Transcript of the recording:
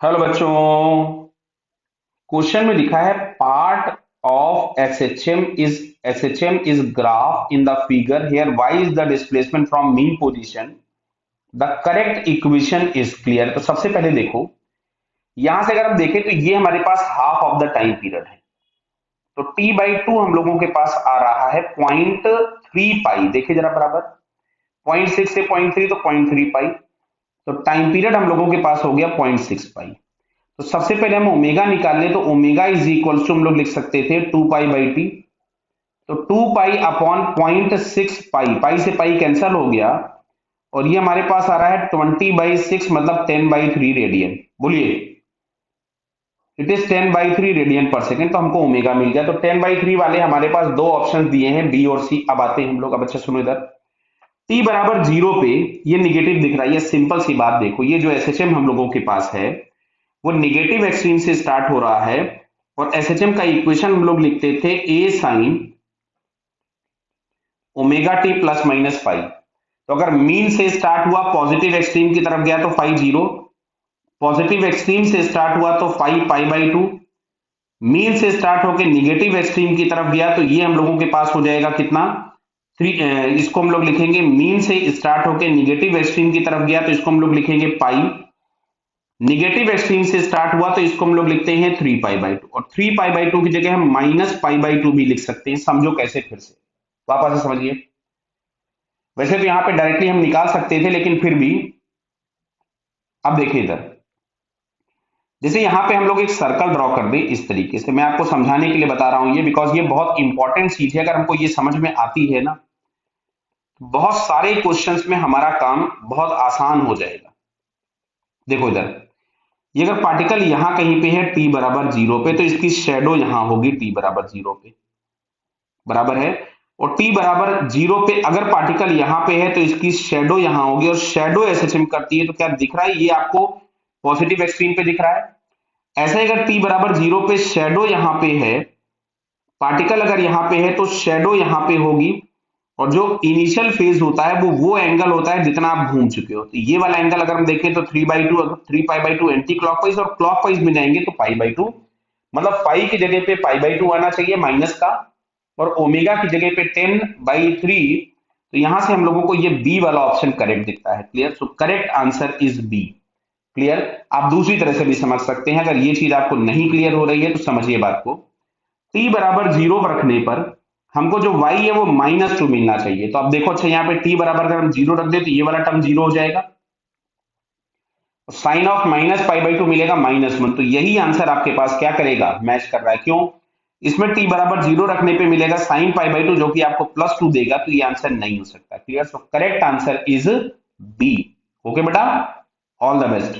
Hello बच्चों। Question में लिखा है part of SHM is graph in the figure here y is the displacement from mean position. The correct equation is clear. तो सबसे पहले देखो, यहां से अगर हम देखें तो ये हमारे पास half of the time period है। तो t/2 हम लोगों के पास आ रहा है 0.3 पाई। देखिए जरा बराबर, 0.6 से 0.3 तो 0.3 पाई। तो टाइम पीरियड हम लोगों के पास हो गया 0.6 पाई। तो सबसे पहले हम ओमेगा निकाल ले, तो ओमेगा इज इक्वल टू हम लोग लिख सकते थे 2 पाई/t। तो 2 पाई अपॉन 0.6 पाई, पाई से पाई कैंसल हो गया और ये हमारे पास आ रहा है 20/6 मतलब 10/3 रेडियन। बोलिए, इट इज 10/3 रेडियन पर सेकेंड। तो हमको ओमेगा मिल गया। तो 10/3 वाले हमारे पास दो ऑप्शन दिए हैं, बी और सी। अब आते हैं हम लोग, अब अच्छा सुनो इधर, टी बराबर जीरो पे ये निगेटिव दिख रहा है। ये सिंपल सी बात देखो, ये जो एसएचएम हम लोगों के पास है वो निगेटिव एक्सट्रीम से स्टार्ट हो रहा है और एसएचएम का इक्वेशन हम लोग लिखते थे A sine omega t plus minus five. तो अगर मीन से स्टार्ट हुआ पॉजिटिव एक्सट्रीम की तरफ गया तो फाइव जीरो, पॉजिटिव एक्सट्रीम से स्टार्ट हुआ तो फाइव पाई/2, मीन से स्टार्ट होकर निगेटिव एक्सट्रीम की तरफ गया तो ये हम लोगों के पास हो जाएगा कितना, थ्री। इसको हम लोग लिखेंगे, मीन से स्टार्ट होकर निगेटिव एक्सट्रीम की तरफ गया तो इसको हम लोग लिखेंगे पाई, निगेटिव एक्सट्रीम से स्टार्ट हुआ तो इसको हम लोग लिखते हैं 3 पाई/2, और 3 पाई/2 की जगह हम -पाई/2 भी लिख सकते हैं। समझो कैसे, फिर से वापस से समझिए। वैसे तो यहां पे डायरेक्टली हम निकाल सकते थे लेकिन फिर भी, अब देखिए इधर, जैसे यहां पे हम लोग एक सर्कल ड्रॉ कर दें इस तरीके से। मैं आपको समझाने के लिए बता रहा हूं ये, बिकॉज ये बहुत इंपॉर्टेंट चीज है। अगर हमको ये समझ में आती है ना, बहुत सारे क्वेश्चंस में हमारा काम बहुत आसान हो जाएगा। देखो इधर, ये अगर पार्टिकल यहां कहीं पे है t बराबर जीरो पे, तो इसकी शेडो यहां होगी t बराबर जीरो पे, बराबर है। और t बराबर जीरो पे अगर पार्टिकल यहां पे है तो इसकी शेडो यहां होगी, और शेडो एसएचएम करती है। तो क्या दिख रहा है, ये आपको पॉजिटिव एक्सट्रीम पे दिख रहा है। ऐसे अगर t बराबर जीरो पे शेडो यहां पे है, पार्टिकल अगर यहां पे है तो शेडो यहां पे होगी, और जो इनिशियल फेज होता है वो एंगल होता है जितना आप घूम चुके हो। तो ये वाला एंगल अगर हम देखें तो 3/2, अगर 3 पाई/2 एंटी क्लॉकवाइज और क्लॉकवाइज में जाएंगे तो पाई/2, मतलब पाई की जगह पे पाई/2 आना चाहिए माइनस का, और ओमेगा की जगह पे 10/3। तो यहां से हम लोगों को ये बी वाला ऑप्शन करेक्ट दिखता है। Clear? So correct answer is B. Clear? आप दूसरी तरह से भी समझ सकते हैं। अगर ये चीज आपको नहीं क्लियर हो रही है तो समझिए बात को। टी बराबर जीरो पर रखने पर हमको जो y है वो -2 मिलना चाहिए। तो अब देखो, अच्छा यहाँ पे t बराबर अगर हम जीरो रख दे तो ये वाला टर्म जीरो हो जाएगा, साइन ऑफ -पाई/2 मिलेगा -1। तो यही आंसर आपके पास क्या करेगा, मैच कर रहा है। क्यों? इसमें t बराबर जीरो रखने पे मिलेगा साइन पाई/2 जो कि आपको +2 देगा। तो ये आंसर नहीं हो सकता। Clear? So correct answer is B. Okay बेटा, ऑल द बेस्ट।